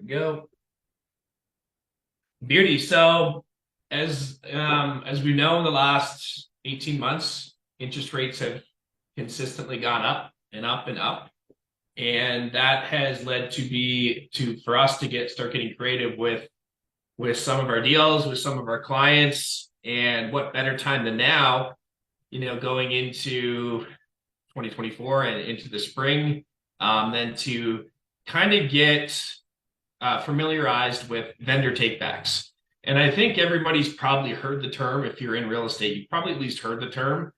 we go. Beauty. So as we know, in the last 18 months, interest rates have consistently gone up and up and up. And that has led to for us to start getting creative with some of our deals, with some of our clients. And what better time than now, going into 2024 and into the spring, than to kind of get familiarized with vendor takebacks. And I think everybody's probably heard the term. If you're in real estate, you've probably at least heard the term.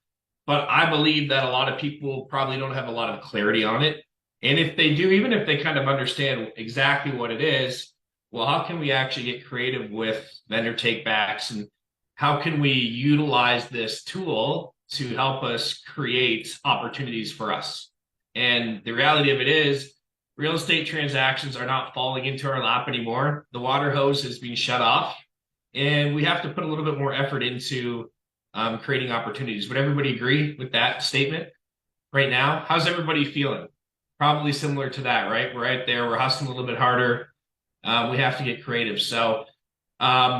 But I believe that a lot of people probably don't have a lot of clarity on it. And if they do, even if they kind of understand exactly what it is, well, how can we actually get creative with vendor takebacks, and how can we utilize this tool to help us create opportunities for us? And the reality of it is, real estate transactions are not falling into our lap anymore. The water hose is being shut off, and we have to put a little bit more effort into creating opportunities. Would everybody agree with that statement right now? How's everybody feeling? Probably similar to that, right? We're right there. We're hustling a little bit harder. We have to get creative. So,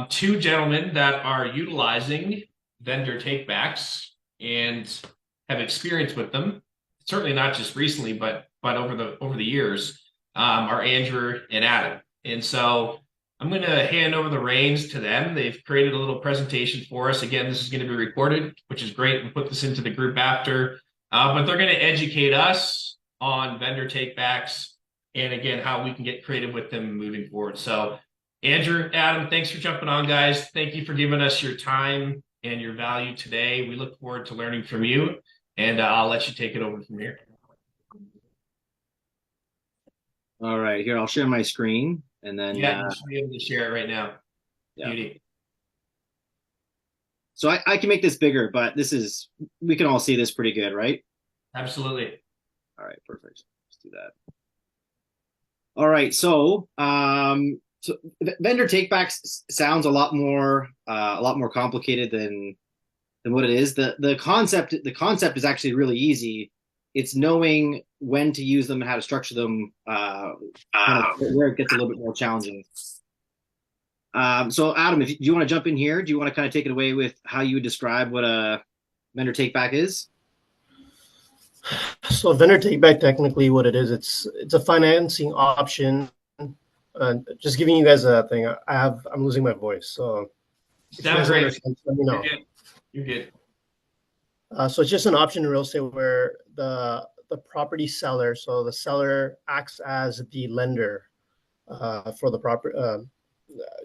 two gentlemen that are utilizing vendor takebacks and have experience with them, certainly not just recently, but over the years, are Andrew and Adam. And so I'm going to hand over the reins to them. They've created a little presentation for us. Again, this is going to be recorded, which is great. We'll put this into the group after. But they're going to educate us on vendor takebacks and, again, how we can get creative with them moving forward. So, Andrew, Adam, thanks for jumping on, guys. Thank you for giving us your time and your value today. We look forward to learning from you, and I'll let you take it over from here. All right, here, I'll share my screen and then Yeah, you should be able to share it right now. yeah. Beauty. So I can make this bigger, but we can all see this pretty good, right? Absolutely. All right, perfect. Let's do that. All right, so vendor takebacks sounds a lot more complicated than what it is. The concept is actually really easy. It's knowing when to use them and how to structure them, kind of where it gets a little bit more challenging. So Adam, do you want to jump in here? Do you want to kind of take it away with how you would describe what a vendor takeback is? So vendor takeback, technically what it is, it's a financing option. Just giving you guys a thing. I'm losing my voice, so Sounds great. Let me know. You're good. So it's just an option in real estate where the property seller, so the seller acts as the lender for the property.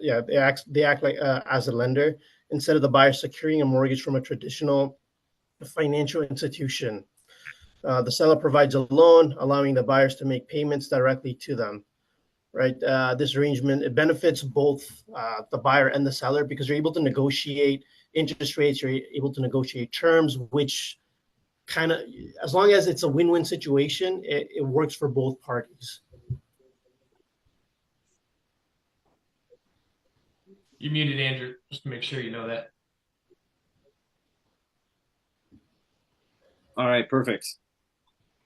They act like as a lender instead of the buyer securing a mortgage from a traditional financial institution. The seller provides a loan, allowing the buyers to make payments directly to them. Right. This arrangement, it benefits both the buyer and the seller because you're able to negotiate interest rates, you're able to negotiate terms, which kind of, as long as it's a win-win situation, it works for both parties. You muted, Andrew, just to make sure you know that. All right, perfect.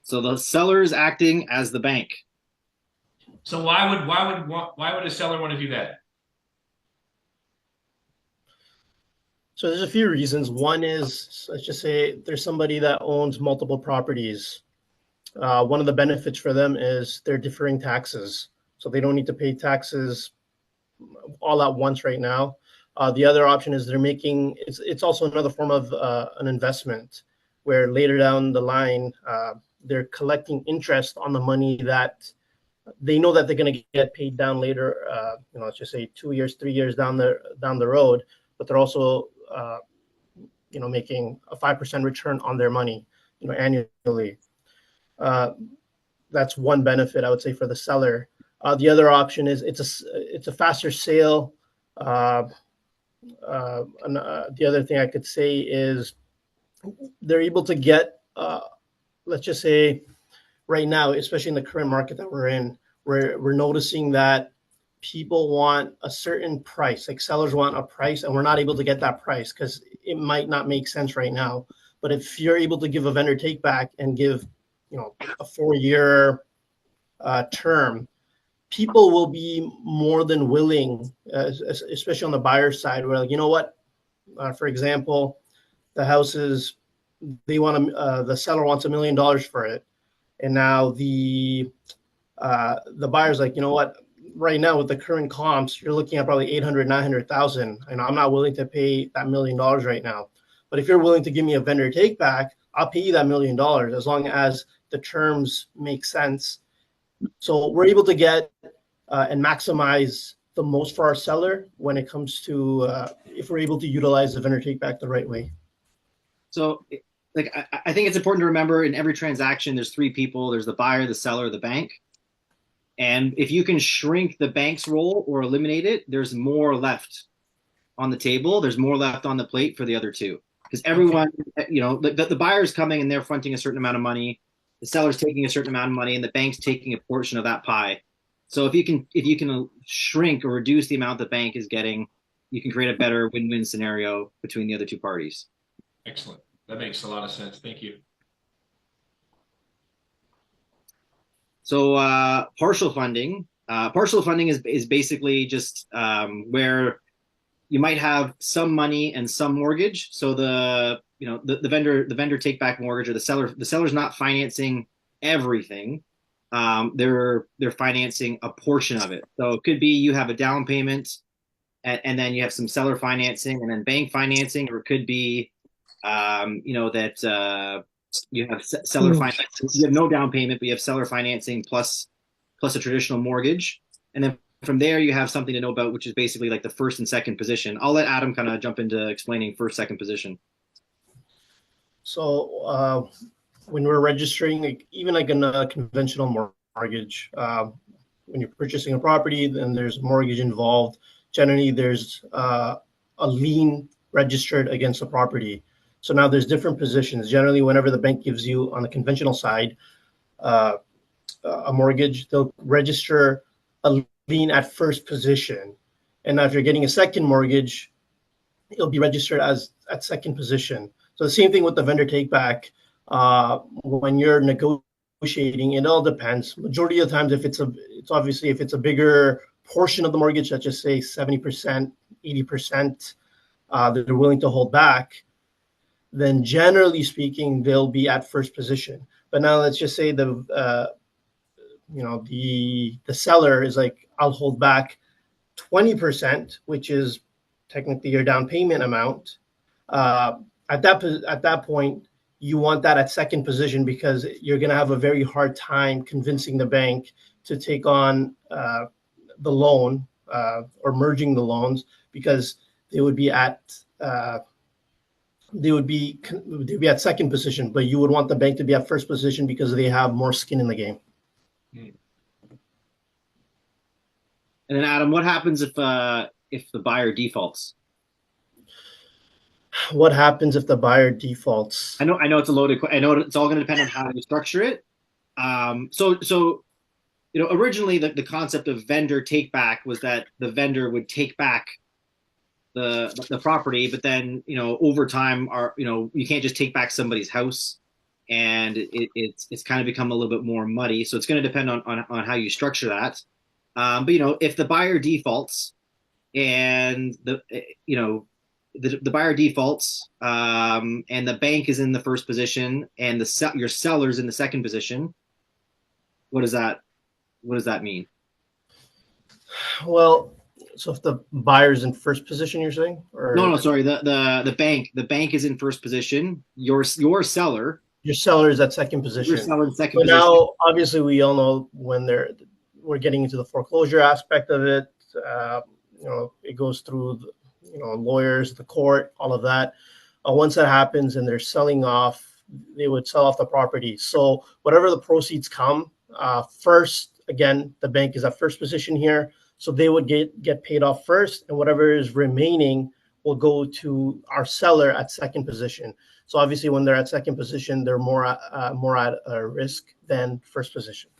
So the seller is acting as the bank. So why would a seller want to do that? So there's a few reasons. One is, let's just say there's somebody that owns multiple properties. One of the benefits for them is they're deferring taxes. So they don't need to pay taxes all at once right now. The other option is it's also another form of an investment where later down the line, they're collecting interest on the money that they know that they're going to get paid down later, let's just say 2 years, 3 years down the road, but they're also, making a 5% return on their money, annually. That's one benefit I would say for the seller. The other option is it's a faster sale. And the other thing I could say is they're able to get, let's just say, right now, especially in the current market that we're in, we're noticing that people want a certain price, like sellers want a price, and we're not able to get that price because it might not make sense right now. But if you're able to give a vendor take back and give, a 4-year term, people will be more than willing, especially on the buyer side, where like, you know what, for example, the house is, they want to, the seller wants $1 million for it, and now the buyer's like, you know what, right now with the current comps, you're looking at probably 800, 900,000, and I'm not willing to pay that $1 million right now. But if you're willing to give me a vendor take back, I'll pay you that $1 million as long as the terms make sense. So we're able to get and maximize the most for our seller when it comes to if we're able to utilize the vendor take back the right way. So, like, I think it's important to remember in every transaction, there's three people. There's the buyer, the seller, the bank. And if you can shrink the bank's role or eliminate it, there's more left on the table. There's more left on the plate for the other two. Because everyone, the buyer's coming and they're fronting a certain amount of money. The seller's taking a certain amount of money, and the bank's taking a portion of that pie. So if you can shrink or reduce the amount the bank is getting, you can create a better win-win scenario between the other two parties. Excellent. That makes a lot of sense. Thank you. So partial funding is basically just where you might have some money and some mortgage. So the vendor take back mortgage, or the seller's not financing everything. They're financing a portion of it. So it could be you have a down payment, and then you have some seller financing and then bank financing, or it could be that you have seller financing. You have no down payment, but you have seller financing plus a traditional mortgage. And then from there, you have something to know about, which is basically like the first and second position. I'll let Adam kind of jump into explaining first, second position. So when we're registering, like, even like in a conventional mortgage, when you're purchasing a property, then there's a mortgage involved. Generally, there's a lien registered against the property. So now there's different positions. Generally, whenever the bank gives you on the conventional side a mortgage, they'll register a lien at first position. And now if you're getting a second mortgage, it'll be registered as at second position. So the same thing with the vendor take back. When you're negotiating, it all depends. Majority of the times, if it's a bigger portion of the mortgage, let's just say 70%, 80%, that they're willing to hold back, then generally speaking, they'll be at first position. But now let's just say the seller is like, I'll hold back 20%, which is technically your down payment amount. At that point, you want that at second position, because you're going to have a very hard time convincing the bank to take on the loan or merging the loans, because they would be at second position, but you would want the bank to be at first position because they have more skin in the game. And then Adam, what happens if the buyer defaults? What happens if the buyer defaults? I know it's a loaded. I know it's all going to depend on how you structure it. So originally the concept of vendor take back was that the vendor would take back the property, but then over time, you can't just take back somebody's house, and it's kind of become a little bit more muddy. So it's going to depend on how you structure that. But if the buyer defaults, and the buyer defaults, and the bank is in the first position, and your seller's in the second position, what does that mean? Well, so if the buyer's in first position, you're saying? Or No, sorry. The bank is in first position. Your seller. Your seller is at second position. Your seller in second But position. now, obviously, we all know when we're getting into the foreclosure aspect of it. It goes through lawyers, the court, all of that. Once that happens and they're selling off, they would sell off the property. So whatever the proceeds come, first, again, the bank is at first position here. So they would get paid off first, and whatever is remaining will go to our seller at second position. So obviously, when they're at second position, they're more at a risk than first position.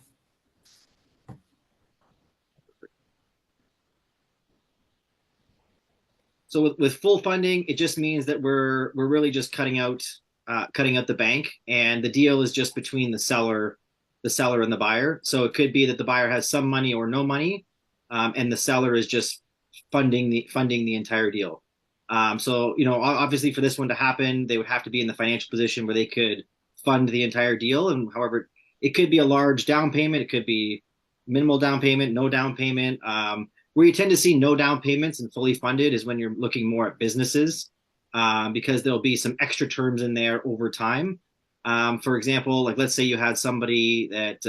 So with full funding, it just means that we're really just cutting out the bank, and the deal is just between the seller the seller and the buyer. So it could be that the buyer has some money or no money, and the seller is just funding the entire deal. So obviously for this one to happen, they would have to be in the financial position where they could fund the entire deal. And however, it could be a large down payment, it could be minimal down payment, no down payment. Where you tend to see no down payments and fully funded is when you're looking more at businesses, because there'll be some extra terms in there over time. For example, like let's say you had somebody that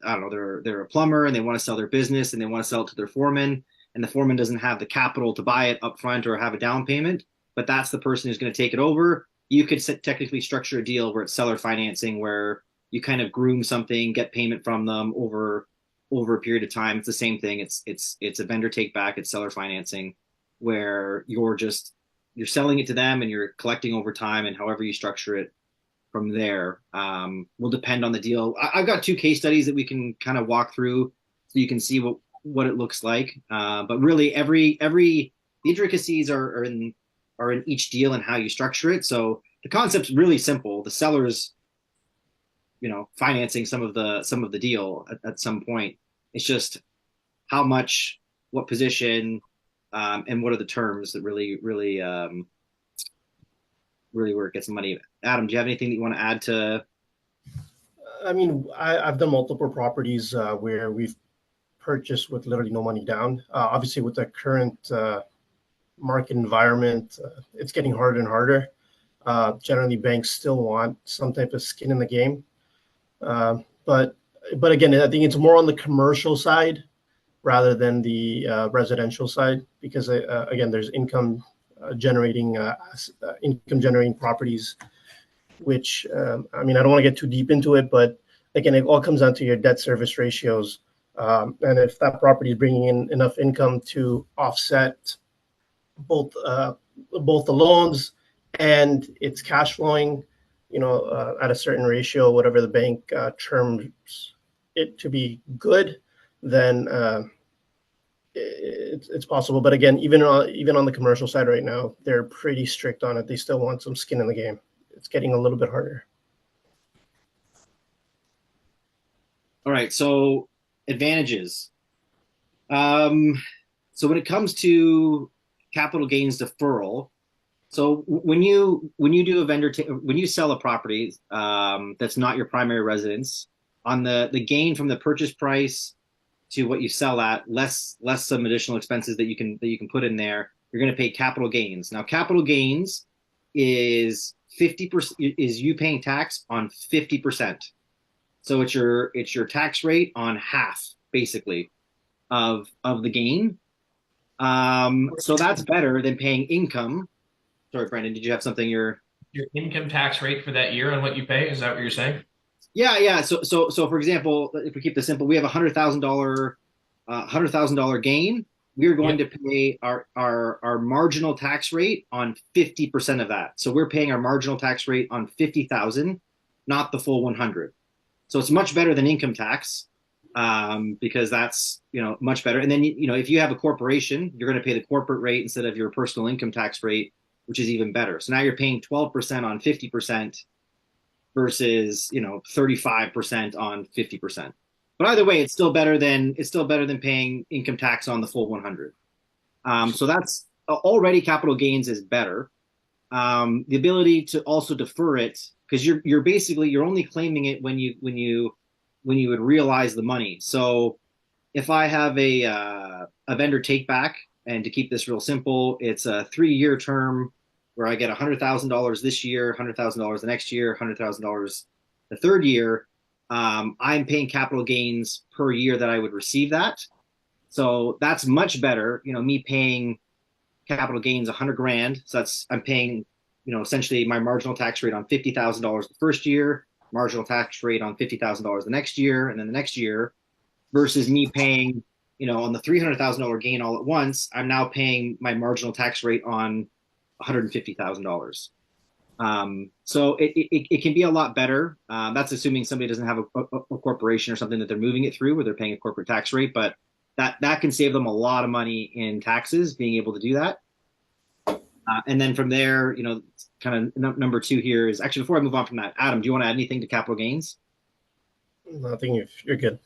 I don't know, they're a plumber and they want to sell their business and they want to sell it to their foreman, and the foreman doesn't have the capital to buy it up front or have a down payment, but that's the person who's going to take it over. You could technically structure a deal where it's seller financing, where you kind of groom something, get payment from them over a period of time. It's the same thing. It's a vendor take back. It's seller financing, where you're selling it to them and you're collecting over time, and however you structure it from there will depend on the deal. I've got 2 case studies that we can kind of walk through so you can see what it looks like. But really, the intricacies are in each deal and how you structure it. So the concept's really simple. The seller's financing some of the deal at some point. It's just how much, what position, and what are the terms that really where it gets the money. Adam, do you have anything that you want to add to? I mean, I've done multiple properties where we've purchased with literally no money down. Obviously, with the current market environment, it's getting harder and harder. Generally, banks still want some type of skin in the game. But again, I think it's more on the commercial side rather than the residential side, because again, there's income generating properties, which I mean, I don't want to get too deep into it, but again, it all comes down to your debt service ratios. And if that property is bringing in enough income to offset both the loans and it's cash flowing, at a certain ratio, whatever the bank terms it to be good, then it's possible. But again, even on the commercial side right now, they're pretty strict on it. They still want some skin in the game. It's getting a little bit harder. All right, so advantages. So when it comes to capital gains deferral, so when you do a when you sell a property that's not your primary residence, on the gain from the purchase price to what you sell at, less some additional expenses that you can put in there, you're going to pay capital gains. Now, capital gains is 50%, is you paying tax on 50%. So it's your tax rate on half, basically, of the gain. So that's better than paying income. Sorry, Brandon, did you have something your income tax rate for that year on what you pay? Is that what you're saying? Yeah. So for example, if we keep this simple, we have $100,000 gain. We are going to pay our marginal tax rate on 50% of that. So we're paying our marginal tax rate on 50,000, not the full 100. So it's much better than income tax, because that's much better. And then if you have a corporation, you're going to pay the corporate rate instead of your personal income tax rate, which is even better. So now you're paying 12% on 50% versus 35% on 50%. But either way, it's still better than paying income tax on the full 100. So that's already, capital gains is better. The ability to also defer it, because you're only claiming it when you would realize the money. So if I have a vendor take back, and to keep this real simple, it's a 3-year term where I get $100,000 this year, $100,000 the next year, $100,000 the third year. I'm paying capital gains per year that I would receive that. So that's much better. Me paying capital gains 100 grand. So I'm paying, essentially my marginal tax rate on $50,000 the first year, marginal tax rate on $50,000 the next year, and then the next year, versus me paying, on the $300,000 gain all at once, I'm now paying my marginal tax rate on $150,000. So it can be a lot better. That's assuming somebody doesn't have a corporation or something that they're moving it through, where they're paying a corporate tax rate, but that can save them a lot of money in taxes, being able to do that. And then from there, kind of number 2 here is, actually, before I move on from that, Adam, do you want to add anything to capital gains? Nothing. You're good.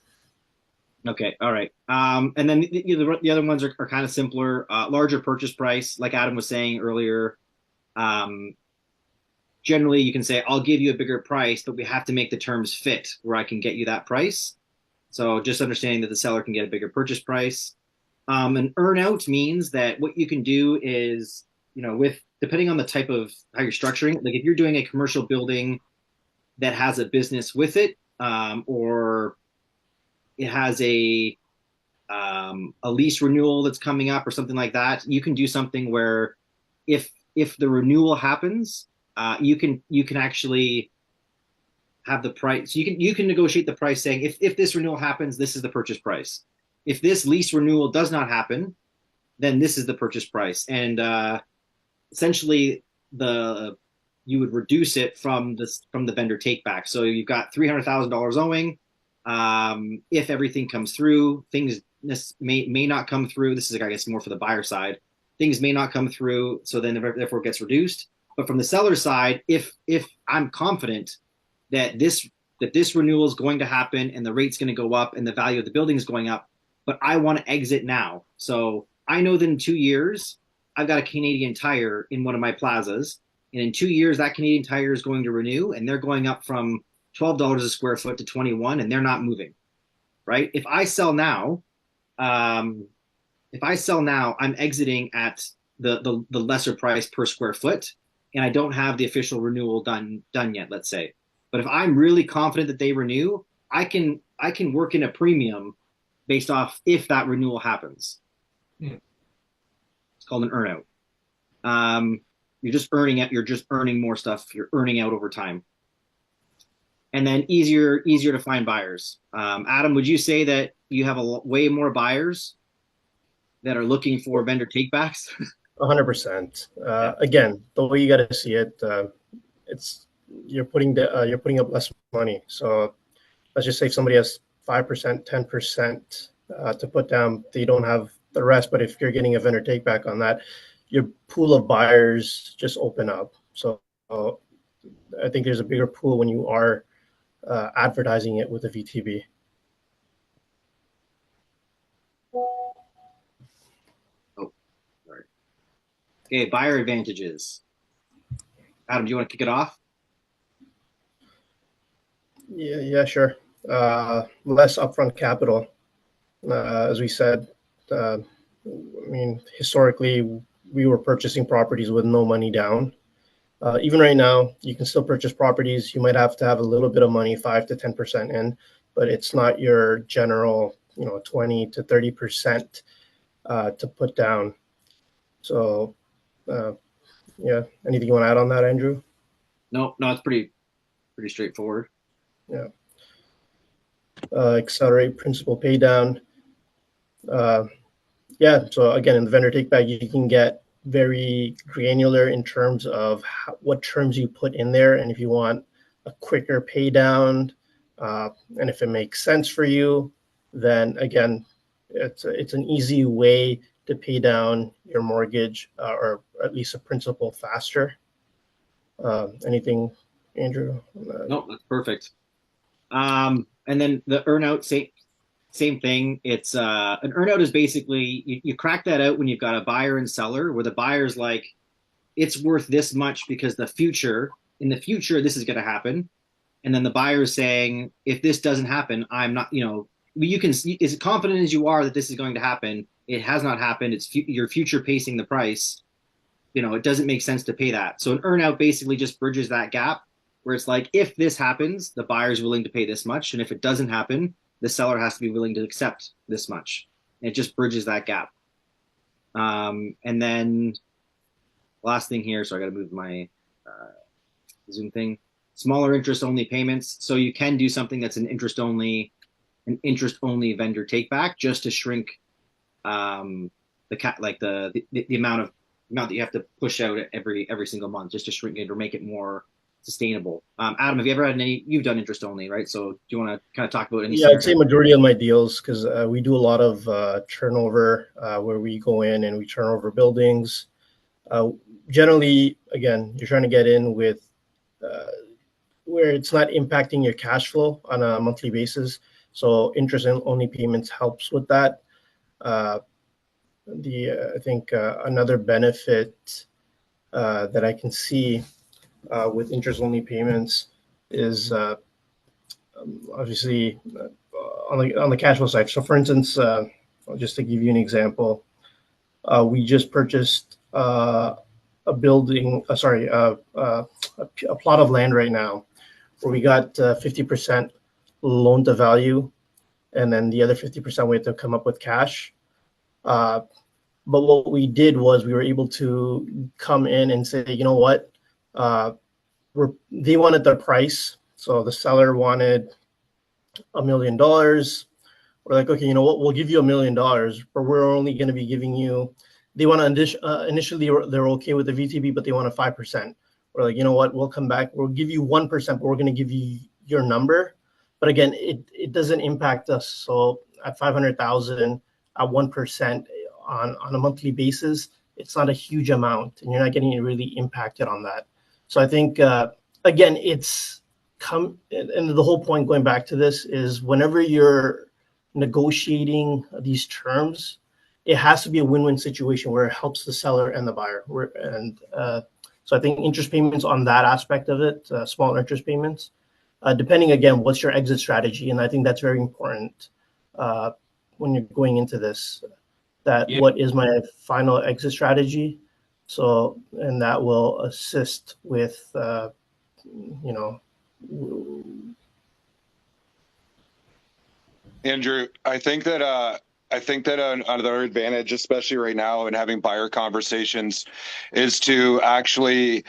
Okay, all right. And then the other ones are kind of simpler. Larger purchase price, like Adam was saying earlier. Um, Generally, you can say, "I'll give you a bigger price, but we have to make the terms fit where I can get you that price." So just understanding that the seller can get a bigger purchase price. An earnout means that what you can do is, with depending on the type of how you're structuring it, like if you're doing a commercial building that has a business with it, or it has a lease renewal that's coming up or something like that, you can do something where if the renewal happens, you can actually have the price. You can negotiate the price saying if this renewal happens, this is the purchase price. If this lease renewal does not happen, then this is the purchase price. And essentially the you would reduce it from the vendor take back. So you've got $300,000 owing. If everything comes through, things may not come through. This is, I guess, more for the buyer side. Things may not come through, so then therefore it gets reduced. But from the seller side, if I'm confident that this renewal is going to happen and the rate's going to go up and the value of the building is going up, but I want to exit now. So I know that in 2 years, I've got a Canadian Tire in one of my plazas. And in 2 years, that Canadian Tire is going to renew and they're going up from $12 a square foot to 21 and they're not moving, right? If I sell now, I'm exiting at the lesser price per square foot and I don't have the official renewal done yet, let's say. But if I'm really confident that they renew, I can work in a premium based off if that renewal happens. Hmm. It's called an earnout. You're just earning more stuff. You're earning out over time. And then easier to find buyers. Adam, would you say that you have way more buyers that are looking for vendor takebacks? 100%. Again, the way you got to see it, it's you're putting up less money. So let's just say if somebody has 5%, 10% to put down, they don't have the rest. But if you're getting a vendor take back on that, your pool of buyers just open up. So I think there's a bigger pool when you are advertising it with a VTB. Oh, all right. Okay, buyer advantages. Adam, do you want to kick it off? Yeah, sure. Less upfront capital, as we said. I mean, historically, we were purchasing properties with no money down. Even right now, you can still purchase properties. You might have to have a little bit of money, 5 to 10% in, but it's not your general, 20 to 30% to put down. So, yeah. Anything you want to add on that, Andrew? No, it's pretty straightforward. Yeah. Accelerate principal pay down. Yeah. So again, in the vendor take back, you can get very granular in terms of what terms you put in there, and if you want a quicker pay down, and if it makes sense for you, then again, it's an easy way to pay down your mortgage or at least a principal faster. Anything, Andrew? No, that's perfect. And then the earnout, same thing. It's an earnout is basically you crack that out when you've got a buyer and seller, where the buyer's like, it's worth this much because in the future this is going to happen, and then the buyer is saying, if this doesn't happen, I'm not, you can, as confident as you are that this is going to happen, it has not happened. It's your future pacing the price. It doesn't make sense to pay that. So an earnout basically just bridges that gap where it's like, if this happens, the buyer's willing to pay this much. And if it doesn't happen, the seller has to be willing to accept this much. And it just bridges that gap. And then last thing here, so I got to move my Zoom thing. Smaller interest only payments. So you can do something that's an interest only vendor take back just to shrink the amount that you have to push out every single month, just to shrink it or make it more sustainable. Adam, have you ever had you've done interest only, right? So do you want to kind of talk about any? Yeah, I'd say majority of my deals, because we do a lot of turnover where we go in and we turn over buildings. Generally, again, you're trying to get in with where it's not impacting your cash flow on a monthly basis. So interest only payments helps with that. I think another benefit that I can see with interest only payments is obviously on the cash flow side. So for instance, just to give you an example, we just purchased a building, a plot of land right now where we got 50% loan to value, and then the other 50% we had to come up with cash. But what we did was we were able to come in and say, you know what, they wanted their price. So the seller wanted $1 million. We're like, okay, you know what, we'll give you $1 million, but we're only going to be giving you. They want to initially they're okay with the VTB, but they want a 5%. We're like, you know what, we'll come back, we'll give you 1%, but we're going to give you your number. But again, it doesn't impact us. So at 500,000 at 1% on a monthly basis, it's not a huge amount, and you're not getting really impacted on that. So I think again, and the whole point going back to this is whenever you're negotiating these terms, it has to be a win-win situation where it helps the seller and the buyer. So I think interest payments on that aspect of it, small interest payments, depending again, what's your exit strategy, and I think that's very important when you're going into this. What is my final exit strategy? So, and that will assist with, Andrew, I think that another advantage, especially right now in having buyer conversations, is to actually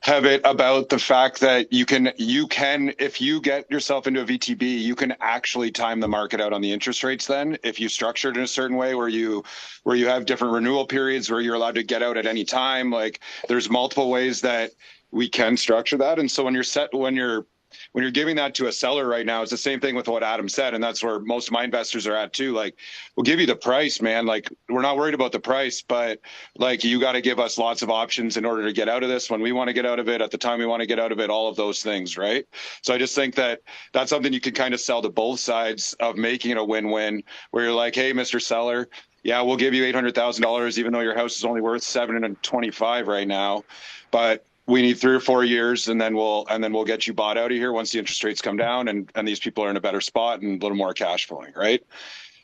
have it about the fact that you can, if you get yourself into a VTB, you can actually time the market out on the interest rates. Then, if you structure it in a certain way where you have different renewal periods where you're allowed to get out at any time, like there's multiple ways that we can structure that. And so when you're giving that to a seller right now, it's the same thing with what Adam said. And that's where most of my investors are at too. Like, we'll give you the price, man. Like, we're not worried about the price, but like, you got to give us lots of options in order to get out of this when we want to get out of it, at the time we want to get out of it, all of those things. Right. So I just think that that's something you can kind of sell to both sides of making it a win-win, where you're like, hey, Mr. Seller, yeah, we'll give you $800,000, even though your house is only worth $725 right now. But we need 3 or 4 years, and then we'll get you bought out of here once the interest rates come down and these people are in a better spot and a little more cash flowing, right?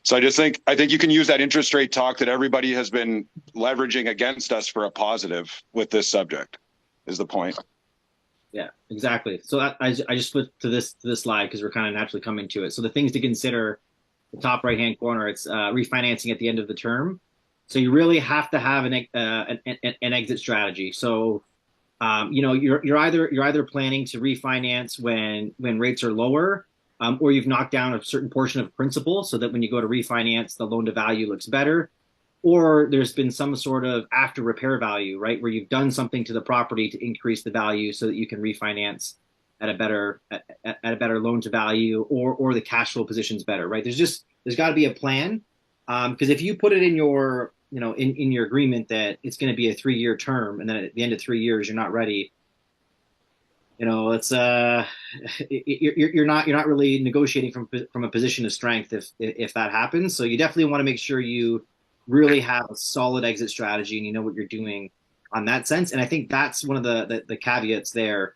So I think you can use that interest rate talk that everybody has been leveraging against us for a positive with this subject, is the point. Yeah, exactly. So I just flipped to this slide because we're kind of naturally coming to it. So the things to consider, the top right hand corner, it's refinancing at the end of the term. So you really have to have an exit strategy. So you're either planning to refinance when rates are lower, or you've knocked down a certain portion of principal so that when you go to refinance, the loan to value looks better, or there's been some sort of after repair value, right, where you've done something to the property to increase the value so that you can refinance at a better loan to value, or the cash flow position's better, right? There's got to be a plan, because if you put it in your in your agreement that it's going to be a 3-year term, and then at the end of 3 years you're not ready, it's you're not really negotiating from a position of strength if that happens. So you definitely want to make sure you really have a solid exit strategy and you know what you're doing on that sense. And I think that's one of the caveats there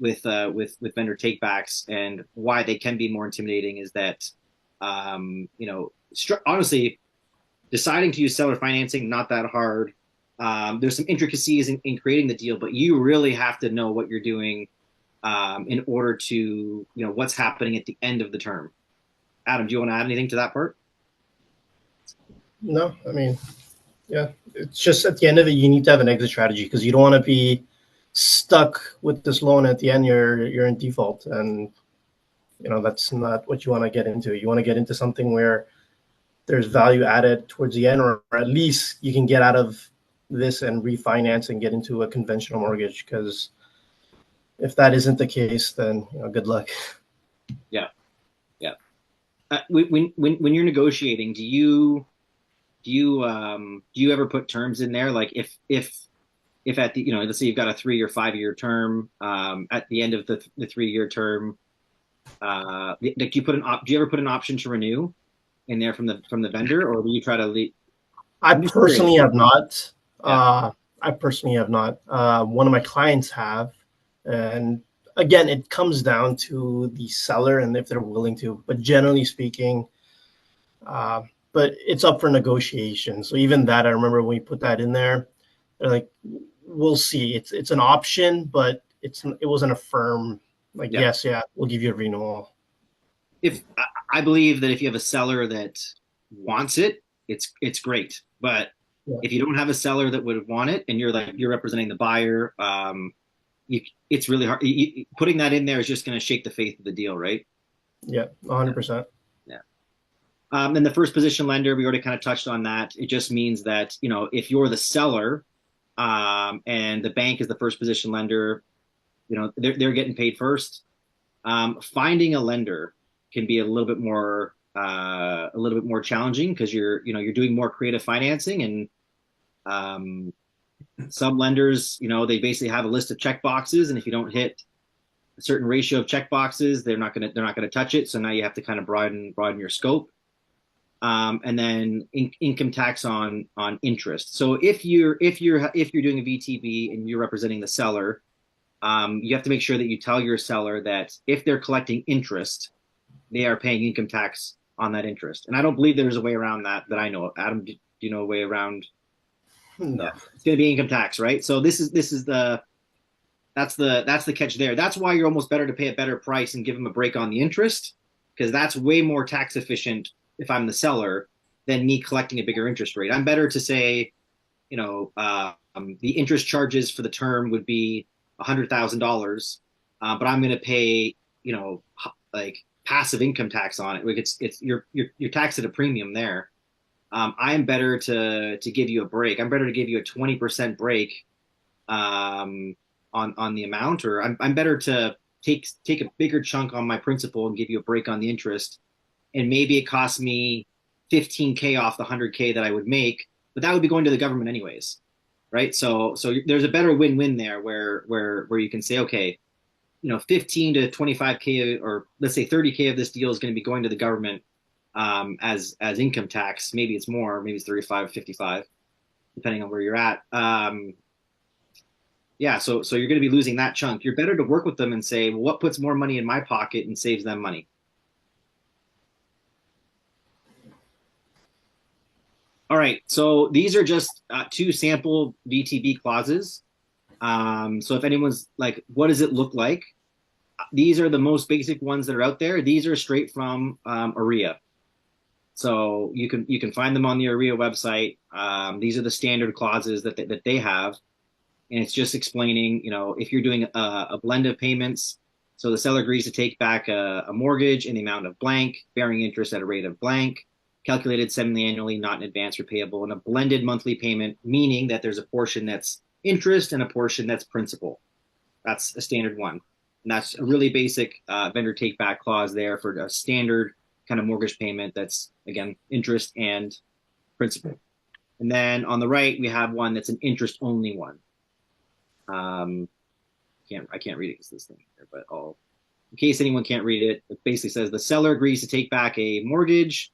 with vendor takebacks, and why they can be more intimidating is that honestly, deciding to use seller financing, not that hard. There's some intricacies in creating the deal, but you really have to know what you're doing in order to, what's happening at the end of the term. Adam, do you want to add anything to that part? No, I mean, yeah, it's just at the end of it, you need to have an exit strategy, because you don't want to be stuck with this loan at the end. You're in default, and that's not what you want to get into. You want to get into something where there's value added towards the end, or at least you can get out of this and refinance and get into a conventional mortgage. Because if that isn't the case, then good luck. Yeah. When you're negotiating, do you ever put terms in there, like if if at the, let's say you've got a 3 or 5 year term, at the end of the 3 year term, like do you ever put an option to renew in there from the vendor, or do you try to leave? I I'm just curious. personally have not. Yeah. I personally have not. One of my clients have, and again, it comes down to the seller and if they're willing to. But generally speaking, but it's up for negotiation. So even that, I remember when we put that in there, they're like, "We'll see. It's an option, but it wasn't a firm like Yeah. yes, yeah, we'll give you a renewal." If I believe that if you have a seller that wants it, it's great. But Yeah. if you don't have a seller that would want it, and you're representing the buyer, it's really hard. Putting that in there is just going to shake the faith of the deal, right? Yeah, 100%. Yeah. And the first position lender, we already kind of touched on that. It just means that, if you're the seller, and the bank is the first position lender, they're getting paid first. Finding a lender can be a little bit more challenging because you're doing more creative financing, and some lenders, they basically have a list of check boxes, and if you don't hit a certain ratio of check boxes, they're not gonna touch it. So now you have to kind of broaden your scope. And then income tax on interest. So if you're doing a VTB and you're representing the seller, you have to make sure that you tell your seller that if they're collecting interest, they are paying income tax on that interest. And I don't believe there's a way around that I know of. Adam, do you know a way around? No. Yeah, it's going to be income tax, right? So that's the catch there. That's why you're almost better to pay a better price and give them a break on the interest, because that's way more tax efficient if I'm the seller than me collecting a bigger interest rate. I'm better to say, the interest charges for the term would be $100,000, but I'm going to pay, like passive income tax on it. Like you're taxed at a premium there. I'm better to give you a break. I'm better to give you a 20% break, on the amount, or I'm better to take a bigger chunk on my principal and give you a break on the interest. And maybe it costs me 15K off the 100K that I would make, but that would be going to the government anyways, right? So there's a better win-win there where you can say, okay, 15 to 25K, or let's say 30K of this deal is going to be going to the government, as income tax. Maybe it's more, maybe it's 35, 55, depending on where you're at. Yeah, so you're going to be losing that chunk. You're better to work with them and say, well, what puts more money in my pocket and saves them money? All right, so these are just 2 sample VTB clauses. So if anyone's like, what does it look like? These are the most basic ones that are out there. These are straight from AREA. So you can find them on the AREA website. These are the standard clauses that they have. And it's just explaining, if you're doing a blend of payments, so the seller agrees to take back a mortgage in the amount of blank, bearing interest at a rate of blank, calculated semi-annually, not in advance repayable, and a blended monthly payment, meaning that there's a portion that's interest and a portion that's principal. That's a standard one. And that's a really basic vendor take back clause there for a standard kind of mortgage payment that's, again, interest and principal. And then on the right, we have one that's an interest only one. I can't read it because this thing here, but in case anyone can't read it, it basically says the seller agrees to take back a mortgage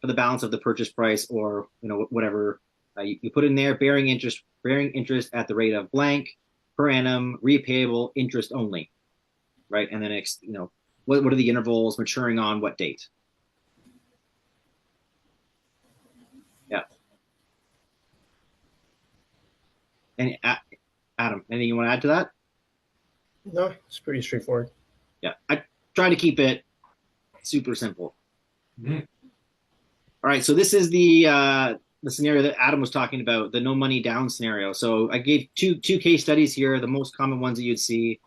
for the balance of the purchase price, or whatever you put in there, bearing interest at the rate of blank per annum, repayable interest only, right? And then what are the intervals, maturing on what date? Yeah. And Adam, anything you want to add to that? No, it's pretty straightforward. Yeah, I try to keep it super simple. Mhm. All right, so this is the scenario that Adam was talking about, the no money down scenario. So I gave two case studies here, the most common ones that you'd see.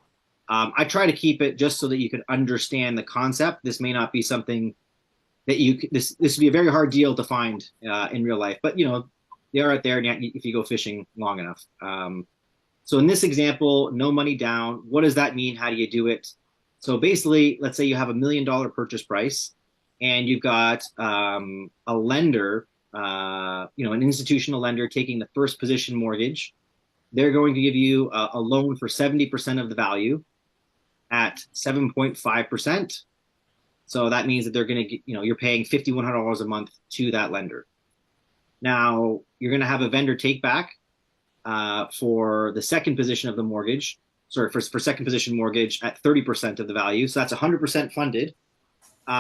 I try to keep it just so that you can understand the concept. This may not be something that this would be a very hard deal to find in real life, but they are out there if you go fishing long enough. So in this example, no money down, what does that mean? How do you do it? So basically, let's say you have $1 million purchase price, and you've got a lender, an institutional lender taking the first position mortgage. they're going to give you a loan for 70% of the value at 7.5%. So that means that they're going to, you're paying $5,100 a month to that lender. Now you're going to have a vendor take back for the second position of the mortgage. Sorry, for second position mortgage at 30% of the value. So that's 100% funded.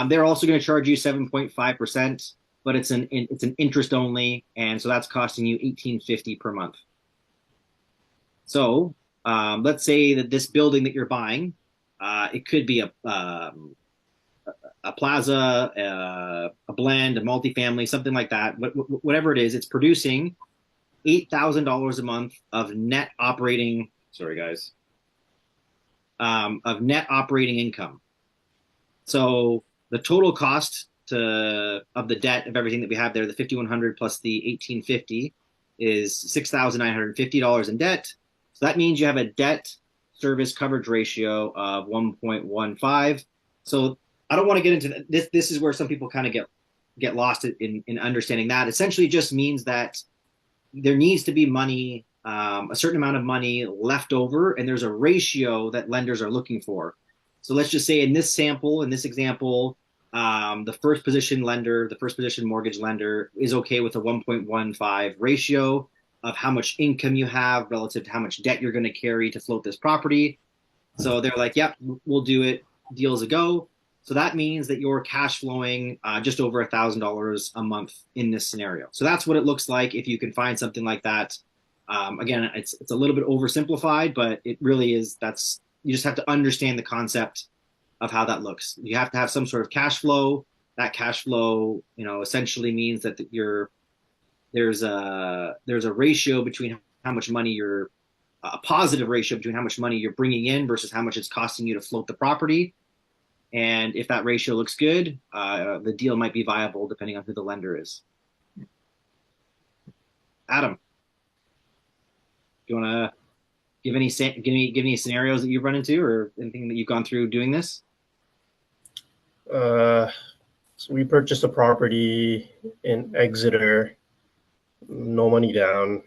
They're also going to charge you 7.5%, but it's an interest only, and so that's costing you $1,850 per month. So let's say that this building that you're buying, it could be a plaza, a blend, a multifamily, something like that. Whatever it is, it's producing $8,000 a month of net operating. Sorry, guys. Of net operating income. So the total cost of the debt of everything that we have there, the $5,100 plus the $1,850, is $6,950 in debt. So that means you have a debt service coverage ratio of 1.15. So I don't want to get into this. This is where some people kind of get lost in understanding that. Essentially, it just means that there needs to be money, a certain amount of money left over, and there's a ratio that lenders are looking for. So let's just say in this example, the first position mortgage lender is okay with a 1.15 ratio of how much income you have relative to how much debt you're going to carry to float this property. So they're like, yep, we'll do it. Deals a go. So that means that you're cash flowing just over $1,000 a month in this scenario. So that's what it looks like if you can find something like that. Again, it's a little bit oversimplified, but it really is. You just have to understand the concept of how that looks. You have to have some sort of cash flow. That cash flow, essentially means that there's a ratio between how much money a positive ratio between how much money you're bringing in versus how much it's costing you to float the property. And if that ratio looks good, the deal might be viable depending on who the lender is. Adam, do you want to give any scenarios that you've run into or anything that you've gone through doing this? So we purchased a property in Exeter, no money down.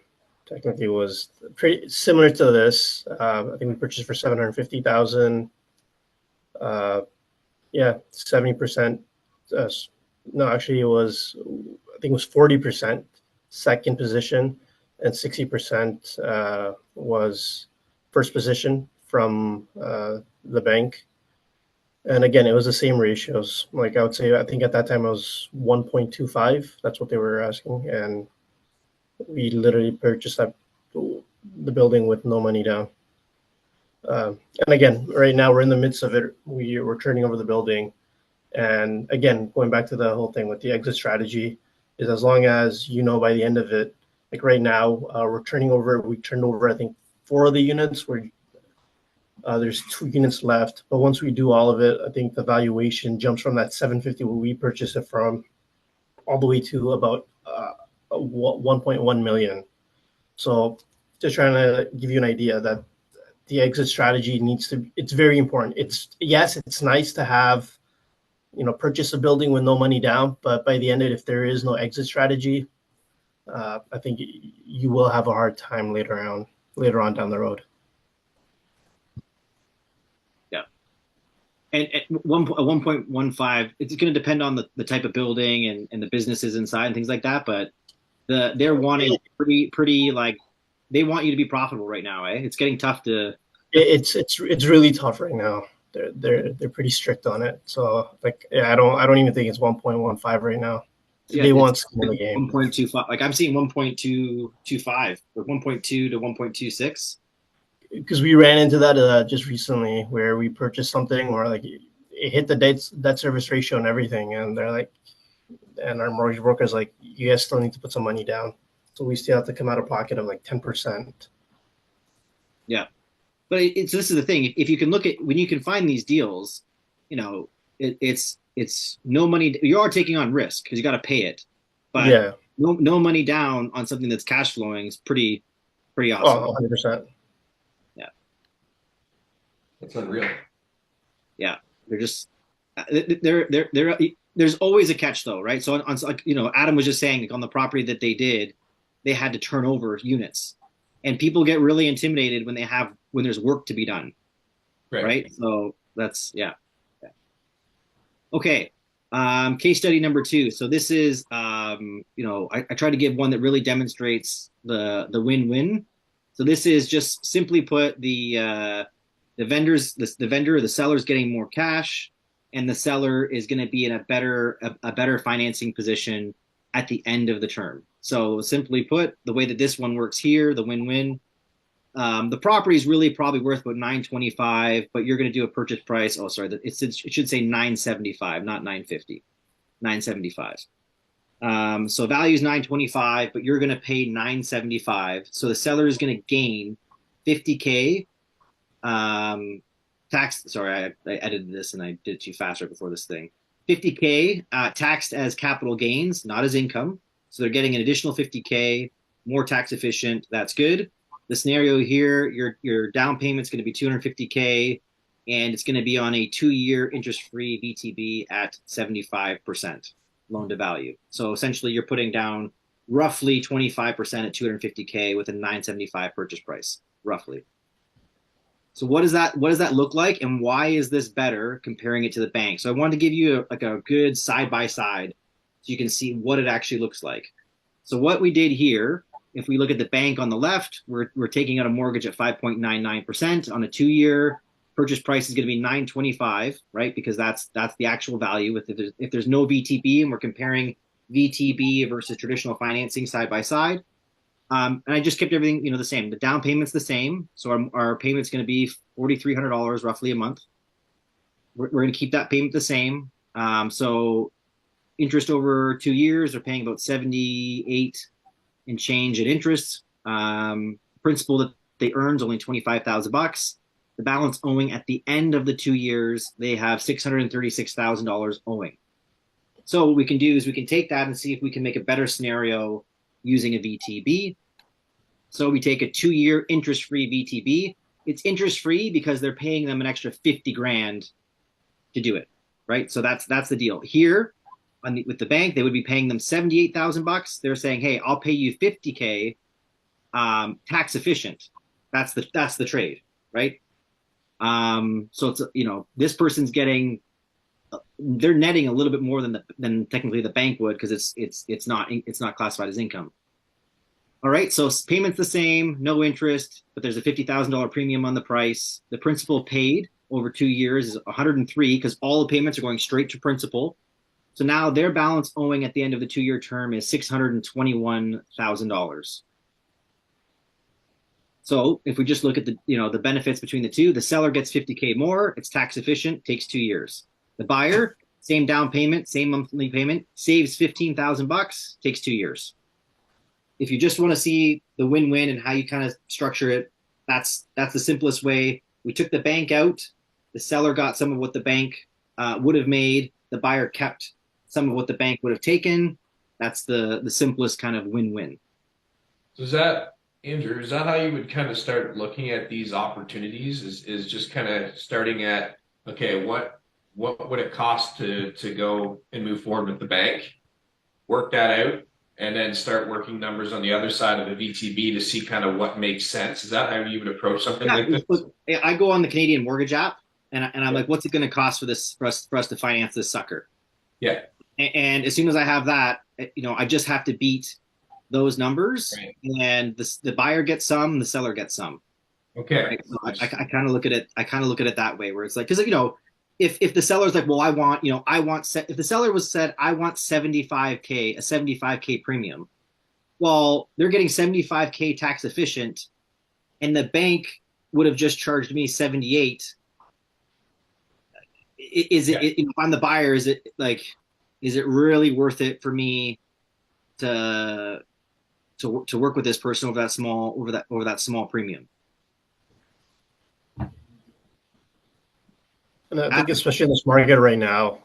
Technically, it was pretty similar to this. I think we purchased for $750,000. Yeah, 70%. No, actually, I think it was 40% second position, and 60% was first position from the bank. And again, it was the same ratios. Like I would say, I think at that time it was 1.25. That's what they were asking, and we literally purchased the building with no money down. And again, right now we're in the midst of it. We're turning over the building, and again, going back to the whole thing with the exit strategy, is as long as by the end of it, like right now, we turned over I think 4 of the units. There's 2 units left, but once we do all of it, I think the valuation jumps from that 750 where we purchased it from, all the way to about 1.1 million. So just trying to give you an idea that the exit strategy it's very important. It's nice to have, purchase a building with no money down, but by the end of it, if there is no exit strategy, I think you will have a hard time later on down the road. Yeah. And at 1.15, it's going to depend on the type of building and the businesses inside and things like that. But they're wanting pretty like, they want you to be profitable right now. It's getting tough to. It's really tough right now. They're pretty strict on it. So like, yeah, I don't even think it's 1.15 right now. Yeah, they want skin in the game. 1.25. Like I'm seeing 1.225 or 1.2 to 1.26. Because we ran into that just recently, where we purchased something where like it hit the debt service ratio and everything, and they're like, and our mortgage broker's like, you guys still need to put some money down. So we still have to come out of pocket of like 10%. Yeah. But this is the thing. If you can look at when you can find these deals, it's no money. You are taking on risk because you got to pay it. But yeah, no money down on something that's cash flowing is pretty awesome. Oh, 100%. Yeah. That's unreal. Yeah. They're just there's always a catch though, right? So on Adam was just saying, like, on the property that they had to turn over units. and people get really intimidated when there's work to be done, right? So that's yeah. Okay. Case study number 2. So this is, I try to give one that really demonstrates the win-win. So this is just simply put the vendor, the seller's getting more cash, and the seller is going to be in a better financing position at the end of the term. So simply put, the way that this one works here, the win-win. The property is really probably worth about $925, but you're going to do a purchase price. Oh, sorry, it should say $975, not $950, $975. So value is $925, but you're going to pay $975. So the seller is going to gain $50K tax. Sorry, I edited this and I did it too fast right before this thing. $50K taxed as capital gains, not as income. So they're getting an additional $50K, more tax efficient. That's good. The scenario here, your down payment's going to be $250K, and it's going to be on a 2-year interest-free VTB at 75% loan to value. So essentially, you're putting down roughly 25% at $250K with a $975 purchase price, roughly. So what does that look like, and why is this better comparing it to the bank? So I wanted to give you a good side by side, so you can see what it actually looks like. So what we did here. If we look at the bank on the left, we're taking out a mortgage at 5.99% on a 2-year. Purchase price is going to be $925, right? Because that's the actual value. If there's no VTB and we're comparing VTB versus traditional financing side by side, and I just kept everything the same. The down payment's the same, so our payment's going to be $4,300 roughly a month. We're going to keep that payment the same. So interest over 2 years, they're paying about 78 and change in interest. Principal that they earned is only $25,000. The balance owing at the end of the 2 years, they have $636,000 owing. So what we can do is we can take that and see if we can make a better scenario using a VTB. So we take a 2-year interest-free VTB. It's interest-free because they're paying them an extra $50,000 to do it, right? So that's the deal. Here, with the bank, they would be paying them $78,000. They're saying, "Hey, I'll pay you $50K, tax efficient." That's the trade, right? So it's this person's getting, they're netting a little bit more than technically the bank would, because it's not classified as income. All right, so payment's the same, no interest, but there's a $50,000 premium on the price. The principal paid over 2 years is $103, because all the payments are going straight to principal. So now their balance owing at the end of the 2-year term is $621,000. So if we just look at the benefits between the two, the seller gets $50K more, it's tax efficient, takes 2 years. The buyer, same down payment, same monthly payment, saves $15,000, takes 2 years. If you just want to see the win-win and how you kind of structure it, that's the simplest way. We took the bank out, the seller got some of what the bank would have made, the buyer kept some of what the bank would have taken. That's the simplest kind of win-win. So is that, Andrew, is that how you would kind of start looking at these opportunities? Is just kind of starting at, okay, what would it cost to go and move forward with the bank, work that out, and then start working numbers on the other side of the VTB to see kind of what makes sense? Is that how you would approach something like this? I go on the Canadian Mortgage app and I'm like, what's it going to cost for us to finance this sucker? Yeah. And as soon as I have that, I just have to beat those numbers, right, and the buyer gets some, the seller gets some. Okay. Right? So I kind of look at it. I kind of look at it that way, where it's like, because if the seller's like, well, if the seller was said, I want 75K, a 75K premium, well, they're getting 75K tax efficient, and the bank would have just charged me 78. If I'm the buyer, is it really worth it for me to work with this person over that small premium? And I think especially in this market right now,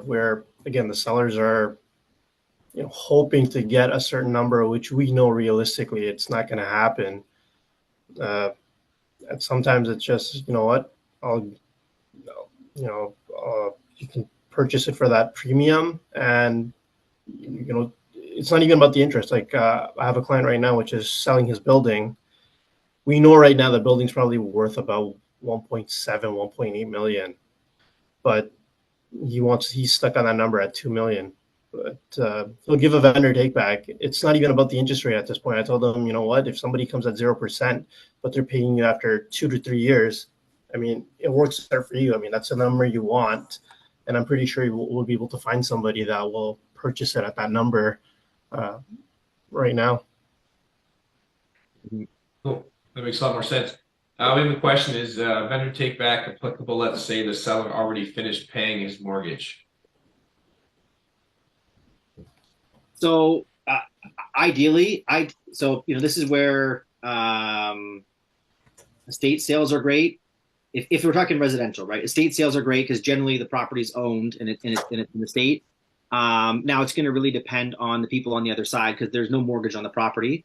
where again the sellers are, hoping to get a certain number, which we know realistically it's not going to happen. And sometimes it's just, what, you can purchase it for that premium, and it's not even about the interest. Like I have a client right now which is selling his building, we know right now the building's probably worth about 1.7, 1.8 million, but he's stuck on that number at 2 million. But he'll give a vendor take back. It's not even about the interest rate at this point. I told them, you know what, if somebody comes at 0%, but they're paying you after 2 to 3 years, I mean, it works there for you. I mean, that's the number you want. And I'm pretty sure we'll be able to find somebody that will purchase it at that number right now. Cool. That makes a lot more sense. We have a question: is vendor take back applicable? Let's say the seller already finished paying his mortgage. So ideally, this is where estate sales are great. If we're talking residential, right? Estate sales are great because generally the property's owned and it's in the state. Now it's going to really depend on the people on the other side because there's no mortgage on the property.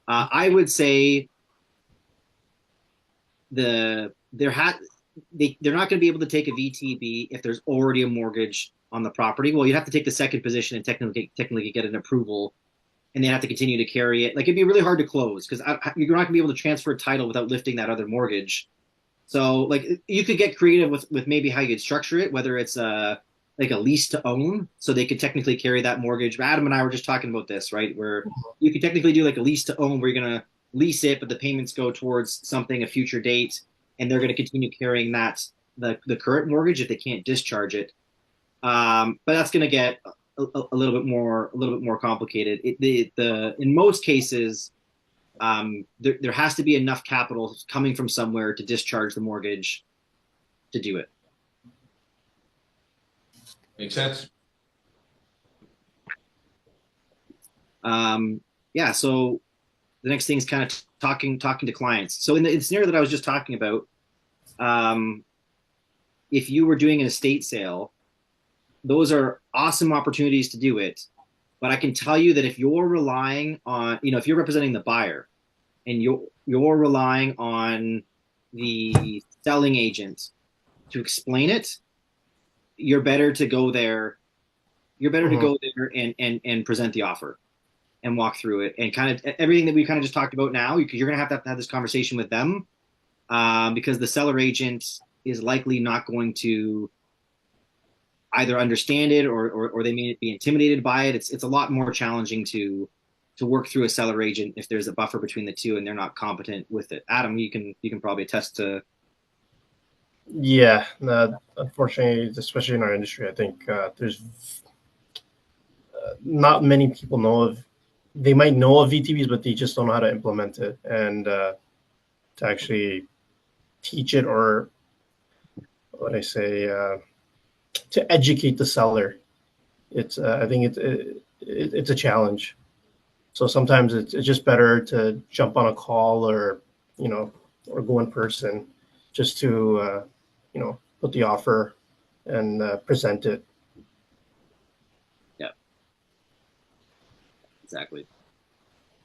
I would say they're not going to be able to take a VTB if there's already a mortgage on the property. Well, you'd have to take the second position and technically get an approval, and they have to continue to carry it. Like it'd be really hard to close because you're not going to be able to transfer a title without lifting that other mortgage. So like you could get creative with maybe how you'd structure it, whether it's like a lease to own, so they could technically carry that mortgage. Adam and I were just talking about this, right? Where you could technically do like a lease to own, where you're gonna lease it, but the payments go towards something a future date, and they're gonna continue carrying the current mortgage if they can't discharge it. But that's gonna get a little bit more complicated. In most cases, there has to be enough capital coming from somewhere to discharge the mortgage to do it. Makes sense. Yeah. So the next thing is kind of talking to clients. So in the scenario that I was just talking about, if you were doing an estate sale, those are awesome opportunities to do it. But I can tell you that if you're relying on, if you're representing the buyer and you're relying on the selling agent to explain it, you're better to go there. You're better to go there and present the offer and walk through it and kind of everything that we kind of just talked about now. You're going to have this conversation with them because the seller agent is likely not going to either understand it or they may be intimidated by it. It's a lot more challenging to work through a seller agent if there's a buffer between the two and they're not competent with it. Adam, you can probably attest to. Yeah, unfortunately, especially in our industry, I think there's not many people know of. They might know of VTBs, but they just don't know how to implement it and to actually teach it, or what I say, to educate the seller. It's I think it's a challenge. So sometimes it's just better to jump on a call or go in person just to put the offer and present it. Yeah, exactly.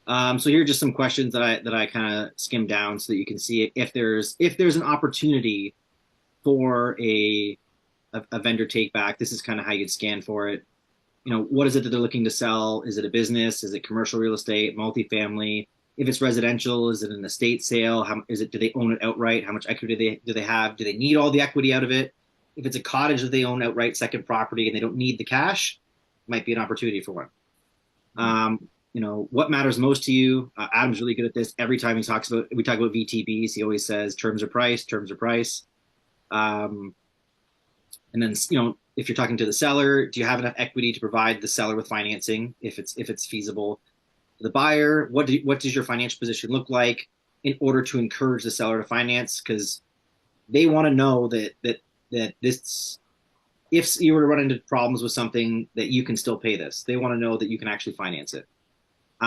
So here are just some questions that I kind of skimmed down so that you can see if there's an opportunity for a vendor take back. This is kind of how you'd scan for it. What is it that they're looking to sell? Is it a business? Is it commercial real estate, multifamily? If it's residential, is it an estate sale? Do they own it outright? How much equity do they have? Do they need all the equity out of it? If it's a cottage that they own outright, second property, and they don't need the cash, might be an opportunity for one. What matters most to you? Adam's really good at this. Every time we talk about VTBs, he always says terms are price, terms are price. And then, if you're talking to the seller, do you have enough equity to provide the seller with financing if it's feasible? The buyer, what does your financial position look like in order to encourage the seller to finance? Because they want to know that this, if you were to run into problems with something, that you can still pay this. They want to know that you can actually finance it.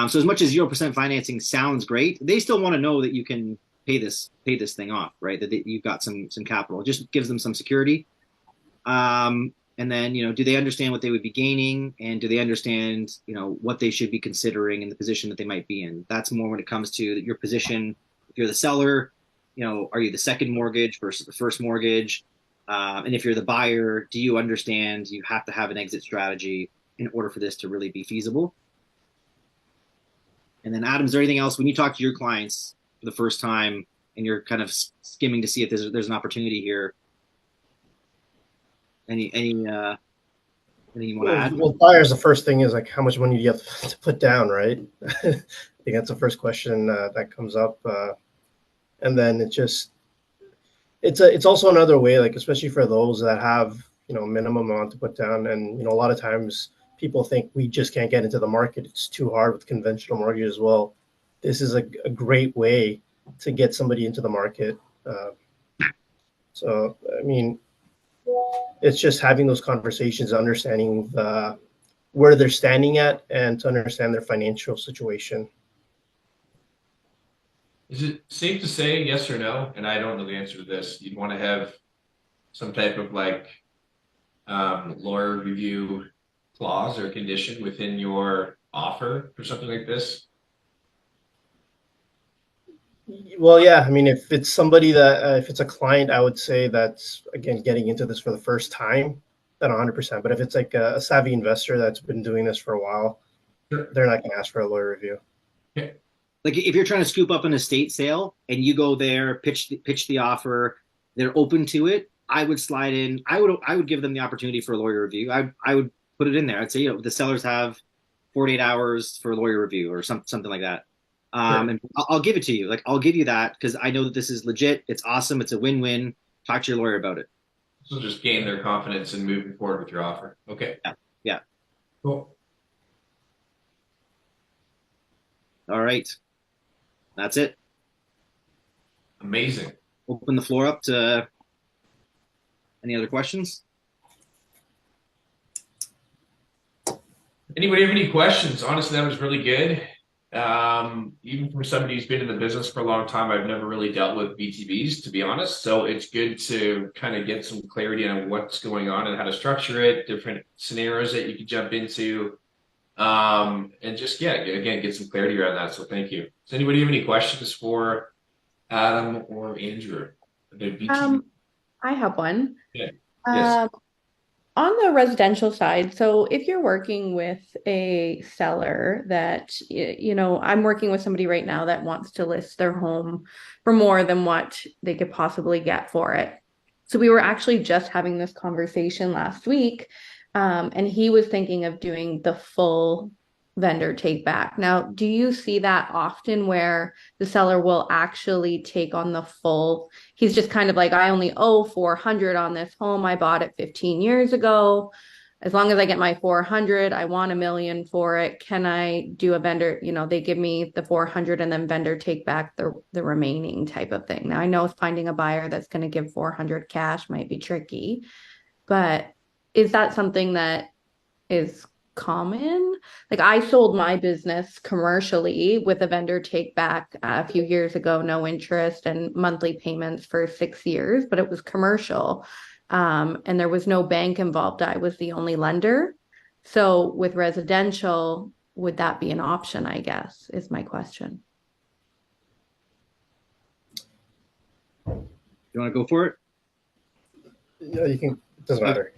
So as much as 0% financing sounds great, they still want to know that you can pay this thing off, right? That you've got some capital. It just gives them some security. And then, do they understand what they would be gaining, and do they understand, what they should be considering in the position that they might be in? That's more when it comes to your position. If you're the seller, are you the second mortgage versus the first mortgage? And if you're the buyer, do you understand you have to have an exit strategy in order for this to really be feasible? And then Adam, is there anything else when you talk to your clients, the first time and you're kind of skimming to see if there's an opportunity here. Anything you want to add? Well, buyers, the first thing is like, how much money do you have to put down, right? I think that's the first question that comes up. And then it's also another way, like, especially for those that have, minimum amount to put down. And, a lot of times people think we just can't get into the market. It's too hard with conventional mortgage as well. This is a great way to get somebody into the market. So, I mean, it's just having those conversations, understanding where they're standing at, and to understand their financial situation. Is it safe to say yes or no? And I don't know the answer to this. You'd want to have some type of like lawyer review clause or condition within your offer for something like this? Well, yeah, I mean, if it's somebody that, if it's a client, I would say that's, again, getting into this for the first time, then 100%. But if it's like a savvy investor that's been doing this for a while, Sure. they're not going to ask for a lawyer review. Okay. Like if you're trying to scoop up an estate sale and you go there, pitch the offer, they're open to it. I would slide in. I would give them the opportunity for a lawyer review. I would put it in there. I'd say, the sellers have 48 hours for a lawyer review or something like that. Sure. And I'll give it to you. Like I'll give you that because I know that this is legit. It's awesome. It's a win-win. Talk to your lawyer about it. So just gain their confidence and moving forward with your offer. Okay. Yeah. Cool. All right. That's it. Amazing. Open the floor up to any other questions? Anybody have any questions? Honestly, that was really good. Even from somebody who's been in the business for a long time, I've never really dealt with VTBs, to be honest. So it's good to kind of get some clarity on what's going on and how to structure it, different scenarios that you can jump into. And just, yeah, again, get some clarity around that. So thank you. Does anybody have any questions for Adam or Andrew? I have one. Yeah. Yes. On the residential side, so if you're working with a seller that, I'm working with somebody right now that wants to list their home for more than what they could possibly get for it. So we were actually just having this conversation last week, and he was thinking of doing the full vendor take back. Now, do you see that often where the seller will actually take on the full? He's just kind of like, I only owe 400 on this home. I bought it 15 years ago. As long as I get my 400, I want $1 million for it. Can I do a vendor? They give me the 400 and then vendor take back the remaining type of thing. Now I know finding a buyer that's going to give 400 cash might be tricky, but is that something that is common? Like I sold my business commercially with a vendor take back a few years ago, no interest and monthly payments for 6 years, but it was commercial. And there was no bank involved. I was the only lender. So with residential, would that be an option, I guess, is my question. You want to go for it? Yeah, you can, it doesn't matter.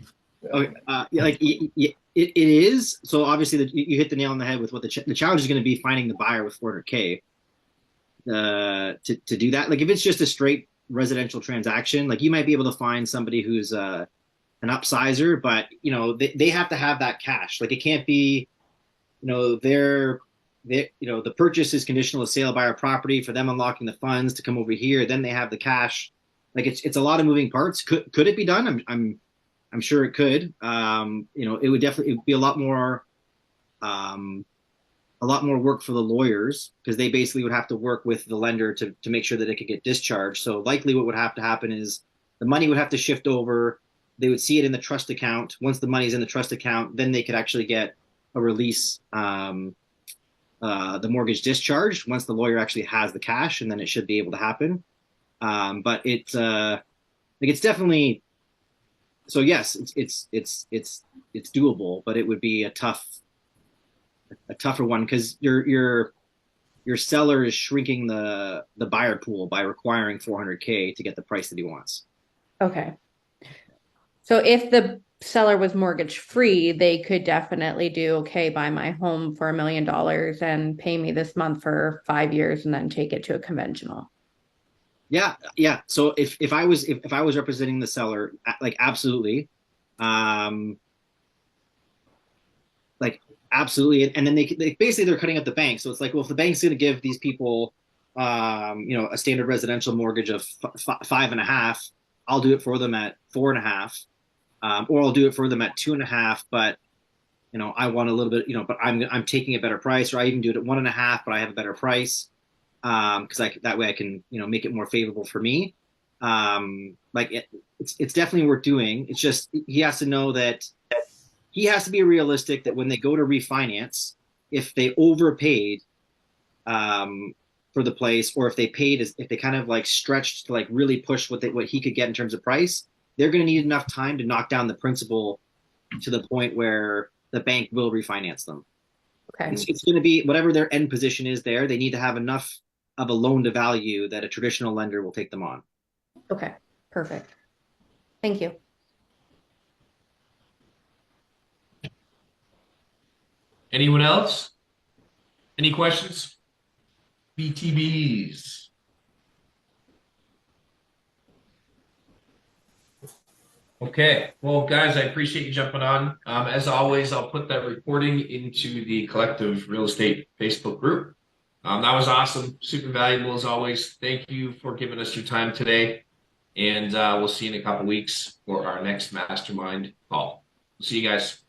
Okay. Yeah, like it is. So obviously you hit the nail on the head with what the challenge is going to be, finding the buyer with 400K to do that. Like if it's just a straight residential transaction, like you might be able to find somebody who's an upsizer, but they have to have that cash. Like it can't be, the purchase is conditional to sale by our property for them unlocking the funds to come over here. Then they have the cash. Like it's a lot of moving parts. Could it be done? I'm sure it could. It would definitely be a lot more work for the lawyers because they basically would have to work with the lender to make sure that it could get discharged. So likely what would have to happen is the money would have to shift over. They would see it in the trust account. Once the money's in the trust account, then they could actually get a release, the mortgage discharged once the lawyer actually has the cash, and then it should be able to happen. But it's definitely. So yes, it's doable, but it would be a tougher one because your seller is shrinking the buyer pool by requiring 400K to get the price that he wants. Okay. So if the seller was mortgage free, they could definitely do, okay, buy my home for $1 million and pay me this month for 5 years and then take it to a conventional. Yeah, yeah. So if I was if I was representing the seller, like absolutely, um, like absolutely, and then they basically they're cutting out the bank. So it's like, well, if the bank's going to give these people, a standard residential mortgage of 5.5, I'll do it for them at 4.5, or I'll do it for them at 2.5. But I want a little bit, but I'm taking a better price, or I even do it at 1.5, but I have a better price, because that way I can make it more favorable for me. Like it's definitely worth doing. It's just he has to know that he has to be realistic that when they go to refinance, if they overpaid for the place, or if they paid if they kind of like stretched to like really push what he could get in terms of price, they're going to need enough time to knock down the principal to the point where the bank will refinance them. Okay. It's going to be whatever their end position is there. They need to have enough of a loan to value that a traditional lender will take them on. Okay. Perfect. Thank you. Anyone else? Any questions? VTBs. Okay. Well, guys, I appreciate you jumping on. As always, I'll put that recording into the Collective Real Estate Facebook group. That was awesome. Super valuable as always. Thank you for giving us your time today. And we'll see you in a couple weeks for our next mastermind call. We'll see you guys.